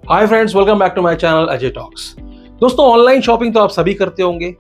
Hi friends, welcome back to my channel Ajay talks. दोस्तों, online shopping तो आप सभी करते होंगे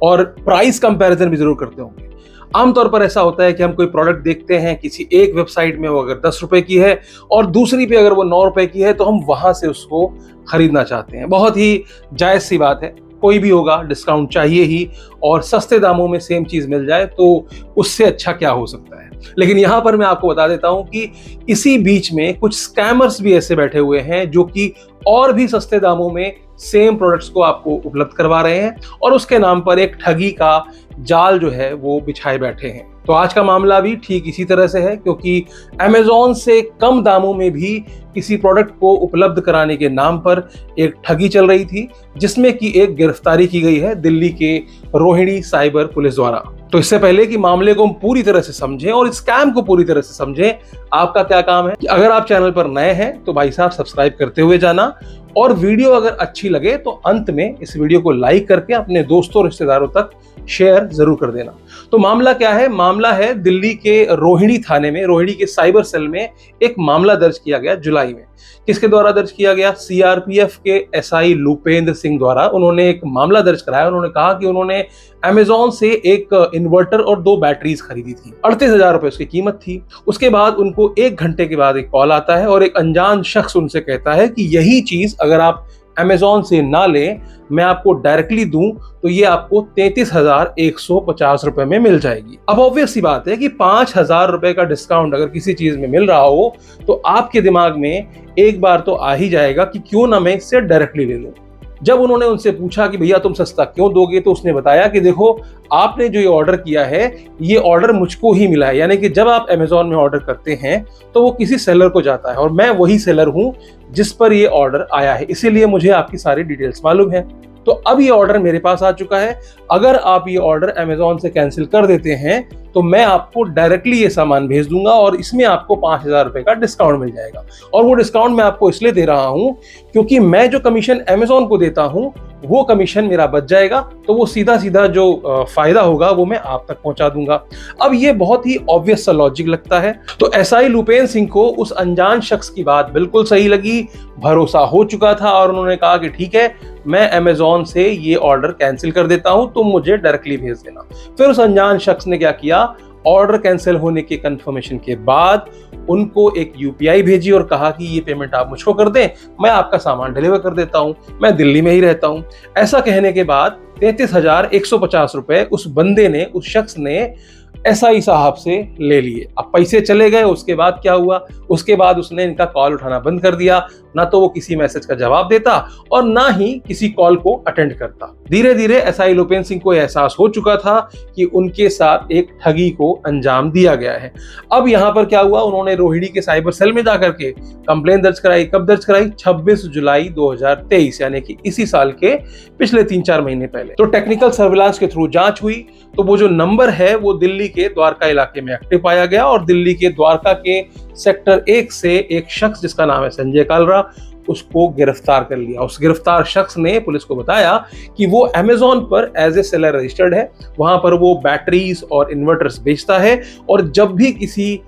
और प्राइस कंपैरिजन भी जरूर करते होंगे। आमतौर पर ऐसा होता है कि हम कोई प्रोडक्ट देखते हैं किसी एक वेबसाइट में, वो अगर 10 रुपए की है और दूसरी पे अगर वो 9 रुपए की है, तो हम वहां से उसको खरीदना चाहते हैं। बहुत ही जायज सी बात है, कोई भी होगा डिस्काउंट चाहिए ही, और सस्ते दामों में सेम चीज मिल जाए तो उससे अच्छा क्या हो सकता है। लेकिन यहां पर मैं आपको बता देता हूं कि इसी बीच में कुछ स्कैमर्स भी ऐसे बैठे हुए हैं जो कि और भी सस्ते दामों में सेम प्रोडक्ट्स को आपको उपलब्ध करवा रहे हैं और उसके नाम पर एक ठगी का जाल जो है वो बिछाए बैठे हैं। तो आज का मामला भी ठीक इसी तरह से है, क्योंकि अमेज़न से कम दामों में भी किसी प्रोडक्ट को उपलब्ध कराने के नाम पर एक ठगी चल रही थी, जिसमें कि एक गिरफ्तारी की गई है दिल्ली के रोहिणी साइबर पुलिस द्वारा। तो इससे पहले कि मामले को हम पूरी तरह से समझें और स्कैम को पूरी तरह से समझें, आपका क्या काम है कि अगर आप चैनल पर नए हैं तो भाई साहब सब्सक्राइब करते हुए जाना, और वीडियो अगर अच्छी लगे तो अंत में इस वीडियो को लाइक करके अपने दोस्तों रिश्तेदारों तक शेयर जरूर कर देना। तो मामला क्या है? मामला है दिल्ली के रोहिणी थाने में, रोहिणी के साइबर सेल में एक मामला दर्ज किया गया जुलाई में। किसके द्वारा दर्ज किया गया? सीआरपीएफ के एसआई लुपेंद्र सिंह द्वारा। उन्होंने एक मामला दर्ज कराया। उन्होंने कहा कि उन्होंने अमेज़न से एक इन्वर्टर और 2 बैटरीज खरीदी थी। 38,000 रुपए उसकी कीमत थी। उसके बाद उनको 1 घंटे के बाद एक कॉल आता है और एक अनजान शख्स उनसे कहता है कि यही चीज अगर आप अमेज़न से ना लें, मैं आपको डायरेक्टली दूं तो ये आपको 33,150 रुपए में मिल जाएगी। अब ऑब्वियस सी बात है कि 5,000 रुपए का डिस्काउंट अगर किसी चीज में मिल रहा हो तो आपके दिमाग में एक बार तो आ ही जाएगा कि क्यों ना मैं इससे डायरेक्टली ले लूं। जब उन्होंने उनसे पूछा कि भैया तुम सस्ता क्यों दोगे, तो उसने बताया कि देखो, आपने जो ये ऑर्डर किया है ये ऑर्डर मुझको ही मिला है। यानी कि जब आप अमेज़न में ऑर्डर करते हैं तो वो किसी सेलर को जाता है और मैं वही सेलर हूं जिस पर ये ऑर्डर आया है, इसीलिए मुझे आपकी सारी डिटेल्स मालूम है। तो अब ये ऑर्डर मेरे पास आ चुका है। अगर आप ये ऑर्डर अमेज़न से कैंसिल कर देते हैं तो मैं आपको डायरेक्टली ये सामान भेज दूंगा और इसमें आपको 5,000 रुपए का डिस्काउंट मिल जाएगा। और वो डिस्काउंट मैं आपको इसलिए दे रहा हूं क्योंकि मैं जो कमीशन अमेज़न को देता हूं वो कमीशन मेरा बच जाएगा, तो वो सीधा सीधा जो फायदा होगा वो मैं आप तक पहुंचा दूंगा। अब ये बहुत ही ऑब्वियस सा लॉजिक लगता है। तो एसआई लुपेंद्र सिंह को उस अनजान शख्स की बात बिल्कुल सही लगी, भरोसा हो चुका था और उन्होंने कहा कि ठीक है, मैं अमेज़न से ये ऑर्डर कैंसिल कर देता हूं, तुम मुझे डायरेक्टली भेज देना। फिर उस अनजान शख्स ने क्या किया? ऑर्डर कैंसिल होने के कंफर्मेशन के बाद उनको एक यूपीआई भेजी और कहा कि ये पेमेंट आप मुझको कर दें, मैं आपका सामान डिलीवर कर देता हूं, मैं दिल्ली में ही रहता हूं। ऐसा कहने के बाद 33,150 रुपए उस बंदे ने, उस शख्स ने एसआई साहब से ले लिए। अब पैसे चले गए। उसके बाद क्या हुआ? उसके बाद उसने इनका कॉल उठाना बंद कर दिया। ना तो वो किसी मैसेज का जवाब देता और ना ही किसी कॉल को अटेंड करता। धीरे धीरे एसआई लुपेंद्र सिंह को एहसास हो चुका था कि उनके साथ एक ठगी को अंजाम दिया गया है। अब यहाँ पर क्या हुआ? उन्होंने रोहिणी के साइबर सेल में जाकर के कंप्लेन दर्ज कराई। कब दर्ज कराई? 26 जुलाई 2023, यानी कि इसी साल के पिछले 3-4 महीने पहले। तो टेक्निकल सर्विलांस के थ्रू जांच हुई तो वो जो नंबर है वो दिल्ली के द्वारका इलाके में एक्टिव पाया गया और दिल्ली के द्वारका के सेक्टर 1 से एक शख्स जिसका नाम है संजय कालरा, उसको गिरफ्तार कर लिया। उस गिरफ्तार शख्स ने पुलिस को बताया कि वो अमेज़न पर एज ए सेलर रजिस्टर्ड है, वहां पर वो बैटरीज और इन्वर्टर्स बेचता है और जब भी किसी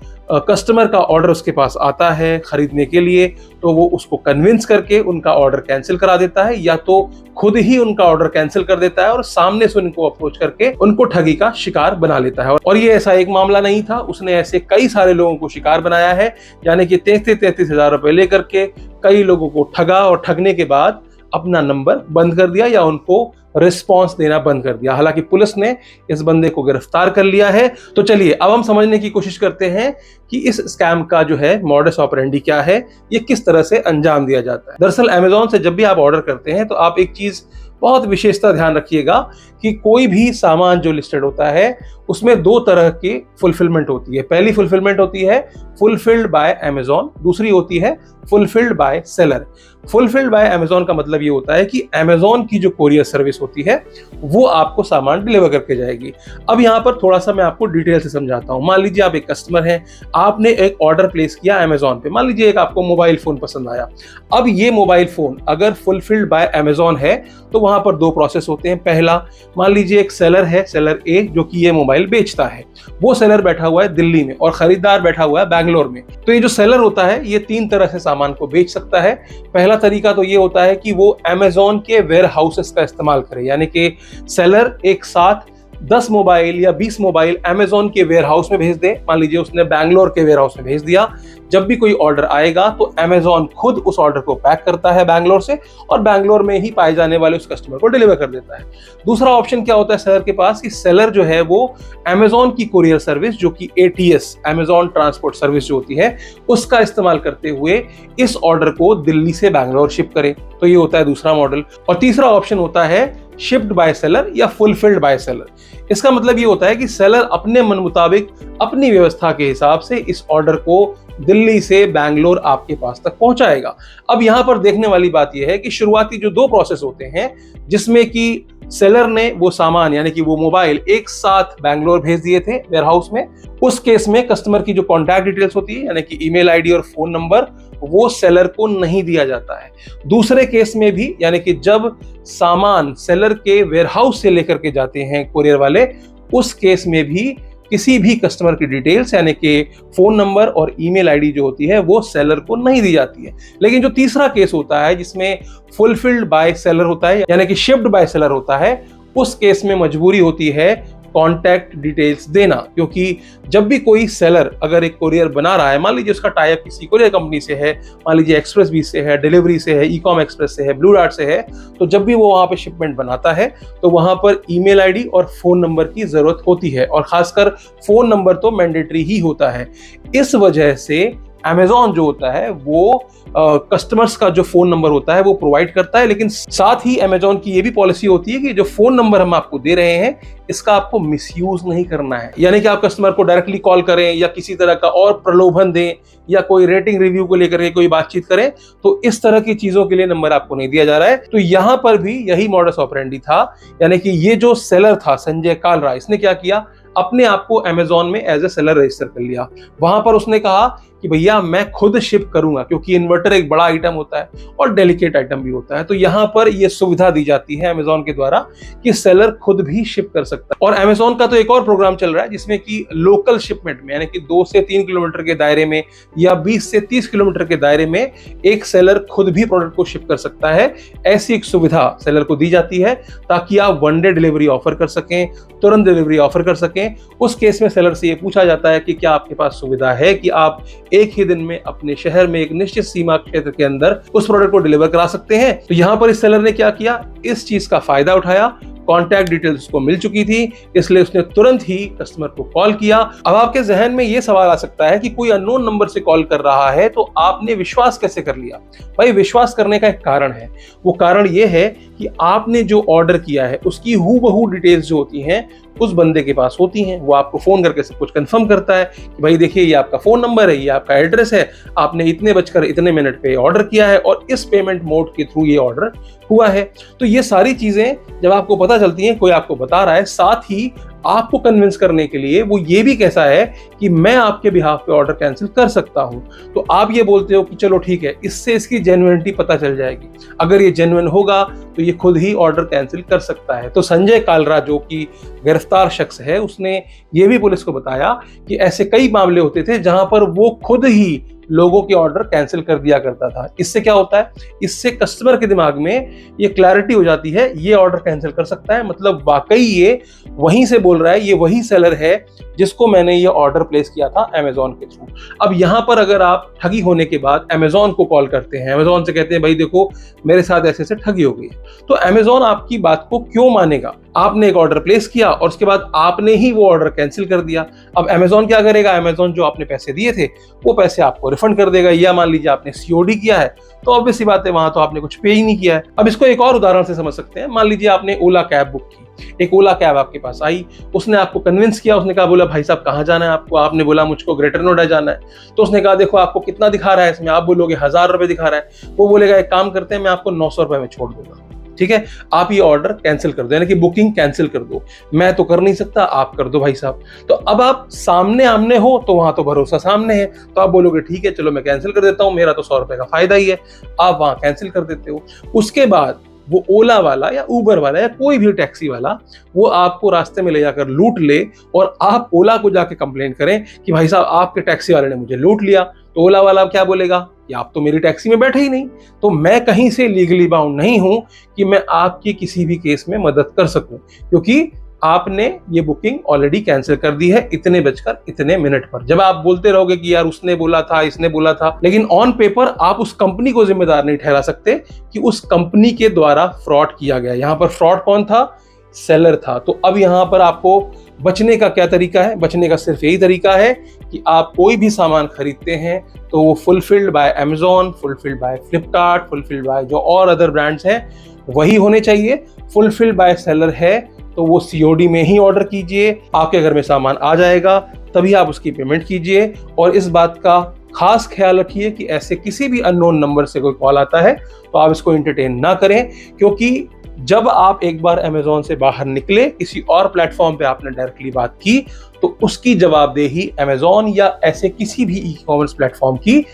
कस्टमर का ऑर्डर उसके पास आता है खरीदने के लिए तो वो उसको कन्विंस करके उनका ऑर्डर कैंसिल करा देता है, या तो खुद ही उनका ऑर्डर कैंसिल कर देता है और सामने से उनको अप्रोच करके उनको ठगी का शिकार बना लेता है। और ये ऐसा एक मामला नहीं था, उसने ऐसे कई सारे लोगों को शिकार बनाया है। यानी कि 33,000 रुपए लेकर के कई लोगों को ठगा और ठगने के बाद अपना नंबर बंद कर दिया या उनको रिस्पांस देना बंद कर दिया। हालांकि पुलिस ने इस बंदे को गिरफ्तार कर लिया है। तो चलिए अब हम समझने की कोशिश करते हैं कि इस स्कैम का जो है मॉडस ऑपरेंडी क्या है, ये किस तरह से अंजाम दिया जाता है। दरअसल अमेज़न से जब भी आप ऑर्डर करते हैं तो आप एक चीज बहुत विशेषता ध्यान रखिएगा कि कोई भी सामान जो लिस्टेड होता है उसमें 2 तरह की फुलफिलमेंट होती है। पहली फुलफिलमेंट होती है फुलफिल्ड बाय अमेज़न, दूसरी होती है fulfilled by seller. Fulfilled by Amazon का मतलब ये होता है कि अमेज़न की जो कोरियर सर्विस होती है वो आपको सामान डिलीवर करके जाएगी। अब यहाँ पर थोड़ा सा मैं आपको डिटेल से समझाता हूँ। मान लीजिए आप एक कस्टमर हैं, आपने एक ऑर्डर प्लेस किया अमेज़न पे। मान लीजिए एक आपको मोबाइल फोन पसंद आया। अब ये मोबाइल फोन अगर फुलफिल्ड बाय अमेज़न है तो वहां पर 2 प्रोसेस होते हैं। पहला, मान लीजिए एक सेलर है, सेलर ए, जो कि ये मोबाइल मोबाइल बेचता है। वो सेलर बैठा हुआ है दिल्ली में और खरीदार बैठा हुआ है बैंगलोर में। तो ये जो सेलर होता है ये 3 तरह से सामान को बेच सकता है। पहला तरीका तो ये होता है कि वो अमेजोन के वेयर हाउसेस का इस्तेमाल करे, यानी कि सेलर एक साथ 10 मोबाइल या 20 मोबाइल अमेजोन के वेयर हाउस में भेज दे। मान लीजिए उसने बैंगलोर के वेयर हाउस में भेज दिया। जब भी कोई ऑर्डर आएगा तो अमेजोन खुद उस ऑर्डर को पैक करता है बैंगलोर से और बैंगलोर में ही पाए जाने वाले उस कस्टमर को डिलीवर कर देता है। दूसरा ऑप्शन क्या होता है सेलर के पास कि सेलर जो है वो अमेजोन की कुरियर सर्विस जो कि ATS अमेजोन ट्रांसपोर्ट सर्विस जो होती है उसका इस्तेमाल करते हुए इस ऑर्डर को दिल्ली से बैंगलोर शिप करे। तो ये होता है दूसरा मॉडल। और तीसरा ऑप्शन होता है शिप्ड बाय सेलर या फुलफिल्ड बाय सेलर। इसका मतलब ये होता है कि सेलर अपने मन मुताबिक अपनी व्यवस्था के हिसाब से इस ऑर्डर को दिल्ली से बैंगलोर आपके पास तक पहुंचाएगा। अब यहां पर देखने वाली बात यह है कि शुरुआती जो 2 प्रोसेस होते हैं जिसमें कि सेलर ने वो सामान यानी कि वो मोबाइल एक साथ बैंगलोर भेज दिए थे वेयरहाउस में, उस केस में कस्टमर की जो कॉन्टैक्ट डिटेल्स होती है यानी कि ईमेल आईडी और फोन नंबर वो सेलर को नहीं दिया जाता है। दूसरे केस में भी यानी कि जब सामान सेलर के वेयरहाउस से लेकर के जाते हैं कुरियर वाले, उस केस में भी किसी भी कस्टमर की डिटेल्स यानी कि फोन नंबर और ईमेल आईडी जो होती है वो सेलर को नहीं दी जाती है। लेकिन जो तीसरा केस होता है जिसमें फुलफिल्ड बाय सेलर होता है यानी कि शिप्ड बाय सेलर होता है, उस केस में मजबूरी होती है कॉन्टैक्ट डिटेल्स देना, क्योंकि जब भी कोई सेलर अगर एक कोरियर बना रहा है, मान लीजिए उसका टाई अप किसी कोरियर कंपनी से है, मान लीजिए एक्सप्रेस बी से है, डिलीवरी से है, ईकॉम एक्सप्रेस से है, ब्लू डार्ट से है, तो जब भी वो वहां पे शिपमेंट बनाता है तो वहां पर ईमेल आईडी और फोन नंबर की जरूरत होती है और खासकर फोन नंबर तो मैंडेटरी ही होता है। इस वजह से अमेजॉन जो होता है वो कस्टमर्स का जो फोन नंबर होता है वो प्रोवाइड करता है, लेकिन साथ ही अमेजॉन की ये भी पॉलिसी होती है कि जो फोन नंबर हम आपको दे रहे हैं इसका आपको मिसयूज नहीं करना है। यानी कि आप कस्टमर को डायरेक्टली कॉल करें या किसी तरह का और प्रलोभन दें या कोई रेटिंग रिव्यू को लेकर के कोई बातचीत करें, तो इस तरह की चीजों के लिए नंबर आपको नहीं दिया जा रहा है। तो यहां पर भी यही मॉडस ऑपरेंडी था, यानी कि ये जो सेलर था संजय कालरा, इसने क्या किया, अपने आप को अमेजॉन में एज ए सेलर रजिस्टर कर लिया। वहां पर उसने कहा कि भैया मैं खुद शिप करूंगा, क्योंकि इन्वर्टर एक बड़ा आइटम होता है और डेलिकेट आइटम भी होता है। तो यहां पर यह सुविधा दी जाती है अमेजॉन के द्वारा कि सेलर खुद भी शिप कर सकता है। और अमेजॉन का तो एक और प्रोग्राम चल रहा है जिसमें कि लोकल शिपमेंट में यानी कि 2 से 3 किलोमीटर के दायरे में या 20 से 30 किलोमीटर के दायरे में एक सेलर खुद भी प्रोडक्ट को शिप कर सकता है। ऐसी एक सुविधा सेलर को दी जाती है ताकि आप 1 डे डिलीवरी ऑफर कर सकें, तुरंत डिलीवरी ऑफर कर सकें। उस केस में सेलर से ये पूछा जाता है कि क्या आपके पास सुविधा है कि आप एक ही दिन में अपने शहर में एक निश्चित सीमा क्षेत्र के अंदर उस प्रोडक्ट को डिलीवर करा सकते हैं। तो यहां पर इस सेलर ने क्या किया, इस चीज का फायदा उठाया। कॉन्टैक्ट डिटेल्स उसको मिल चुकी थी, इसलिए उसने तुरंत ही कस्टमर को कॉल किया। अब आपके जहन में यह सवाल आ सकता है कि कोई अननोन नंबर से कॉल कर रहा है तो आपने विश्वास कैसे कर लिया। भाई विश्वास करने का एक कारण है, वो कारण यह है कि आपने जो ऑर्डर किया है उसकी हूबहू डिटेल्स जो होती हैं उस बंदे के पास होती हैं। वो आपको फोन करके सब कुछ कंफर्म करता है कि भाई देखिए ये आपका फोन नंबर है, ये आपका एड्रेस है, आपने इतने बजकर इतने मिनट पे ऑर्डर किया है और इस पेमेंट मोड के थ्रू ये ऑर्डर हुआ है। तो ये सारी चीजें जब आपको पता चलती हैं, कोई आपको बता रहा है, साथ ही आपको कन्विंस करने के लिए वो ये भी कैसा है कि मैं आपके बिहाफ पे ऑर्डर कैंसिल कर सकता हूं, तो आप ये बोलते हो कि चलो ठीक है, इससे इसकी जेन्युइनिटी पता चल जाएगी। अगर ये जेन्युइन होगा तो ये खुद ही ऑर्डर कैंसिल कर सकता है। तो संजय कालरा जो कि गिरफ्तार शख्स है, उसने ये भी पुलिस को बताया कि ऐसे कई मामले होते थे जहां पर वो खुद ही लोगों के ऑर्डर कैंसिल कर दिया करता था। इससे क्या होता है, इससे कस्टमर के दिमाग में ये क्लैरिटी हो जाती है, ये ऑर्डर कैंसिल कर सकता है, मतलब वाकई ये वहीं से बोल रहा है, ये वही सेलर है जिसको मैंने ये ऑर्डर प्लेस किया था अमेजॉन के थ्रू। अब यहां पर अगर आप ठगी होने के बाद अमेजॉन को कॉल करते हैं, अमेजॉन से कहते हैं भाई देखो मेरे साथ ऐसे ऐसे ठगी हो गई है, तो अमेजॉन आपकी बात को क्यों मानेगा। आपने एक ऑर्डर प्लेस किया और उसके बाद आपने ही वो ऑर्डर कैंसिल कर दिया। अब अमेजॉन क्या करेगा, अमेजॉन जो आपने पैसे दिए थे वो पैसे आपको रिफंड कर देगा, या मान लीजिए आपने सीओडी किया है तो ऑब्वियस सी बात है वहां तो आपने कुछ पे ही नहीं किया है। अब इसको एक और उदाहरण से समझ सकते हैं। मान लीजिए आपने ओला कैब बुक की, एक ओला कैब आपके पास आई, उसने आपको कन्विंस किया, उसने कहा बोला भाई साहब कहाँ जाना है आपको, आपने बोला मुझको ग्रेटर नोएडा जाना है, तो उसने कहा देखो आपको कितना दिखा रहा है इसमें, आप बोलोगे 1000 रुपए दिखा रहा है, वो बोलेगा एक काम करते हैं मैं आपको 900 रुपए में छोड़ दूंगा, ठीक है, आप ये ऑर्डर कैंसिल कर दो, यानी कि बुकिंग कैंसिल कर दो, मैं तो कर नहीं सकता आप कर दो भाई साहब। तो अब आप सामने आमने हो तो वहां तो भरोसा सामने है, तो आप बोलोगे ठीक है चलो मैं कैंसिल कर देता हूं, मेरा तो 100 रुपए का फायदा ही है, आप वहां कैंसिल कर देते हो। उसके बाद वो ओला वाला या उबर वाला या कोई भी टैक्सी वाला वो आपको रास्ते में ले जाकर लूट ले और आप ओला को जाके कंप्लेन करें कि भाई साहब आपके टैक्सी वाले ने मुझे लूट लिया, तो ओला वाला क्या बोलेगा कि आप तो मेरी टैक्सी में बैठे ही नहीं। तो मैं कहीं से लीगली बाउंड नहीं हूं कि मैं आपकी किसी भी केस में मदद कर सकूं, क्योंकि आपने ये बुकिंग ऑलरेडी कैंसिल कर दी है इतने बजकर इतने मिनट पर। जब आप बोलते रहोगे कि यार उसने बोला था, इसने बोला था, लेकिन ऑन पेपर आप उस कंपनी को जिम्मेदार नहीं ठहरा सकते कि उस कंपनी के द्वारा फ्रॉड किया गया। यहां पर फ्रॉड कौन था? सेलर था। तो अब यहां पर आपको बचने का क्या तरीका है? बचने का सिर्फ यही तरीका है कि आप कोई भी सामान खरीदते हैं तो वो fulfilled by Amazon, fulfilled by Flipkart, fulfilled by जो और अदर ब्रांड्स हैं वही होने चाहिए। फुलफिल्ड बाय सेलर है तो वो सीओडी में ही ऑर्डर कीजिए, आपके घर में सामान आ जाएगा, तभी आप उसकी पेमेंट कीजिए। और इस बात का खास ख्याल रखिए कि ऐसे किसी भी अननोन नंबर से कोई कॉल आता है तो आप इसको एंटरटेन ना करें, क्योंकि जब आप एक बार अमेजॉन से बाहर निकले, किसी और प्लेटफॉर्म पे आपने डायरेक्टली बात की, तो उसकी जवाबदेही अमेजॉन या ऐसे किसी भी ई कॉमर्स प्लेटफॉर्म की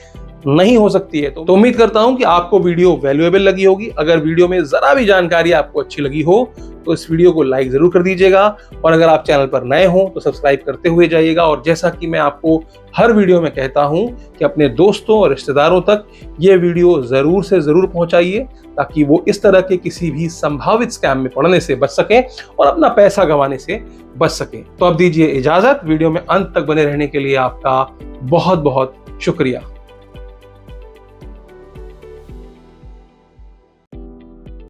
नहीं हो सकती है। तो उम्मीद करता हूं कि आपको वीडियो वैल्यूएबल लगी होगी। अगर वीडियो में जरा भी जानकारी आपको अच्छी लगी हो तो इस वीडियो को लाइक जरूर कर दीजिएगा, और अगर आप चैनल पर नए हो तो सब्सक्राइब करते हुए जाइएगा। और जैसा कि मैं आपको हर वीडियो में कहता हूं कि अपने दोस्तों और रिश्तेदारों तक ये वीडियो जरूर से जरूर पहुंचाइए, ताकि वो इस तरह के किसी भी संभावित स्कैम में पड़ने से बच सकें और अपना पैसा गंवाने से बच सकें। तो अब दीजिए इजाजत। वीडियो में अंत तक बने रहने के लिए आपका बहुत बहुत शुक्रिया।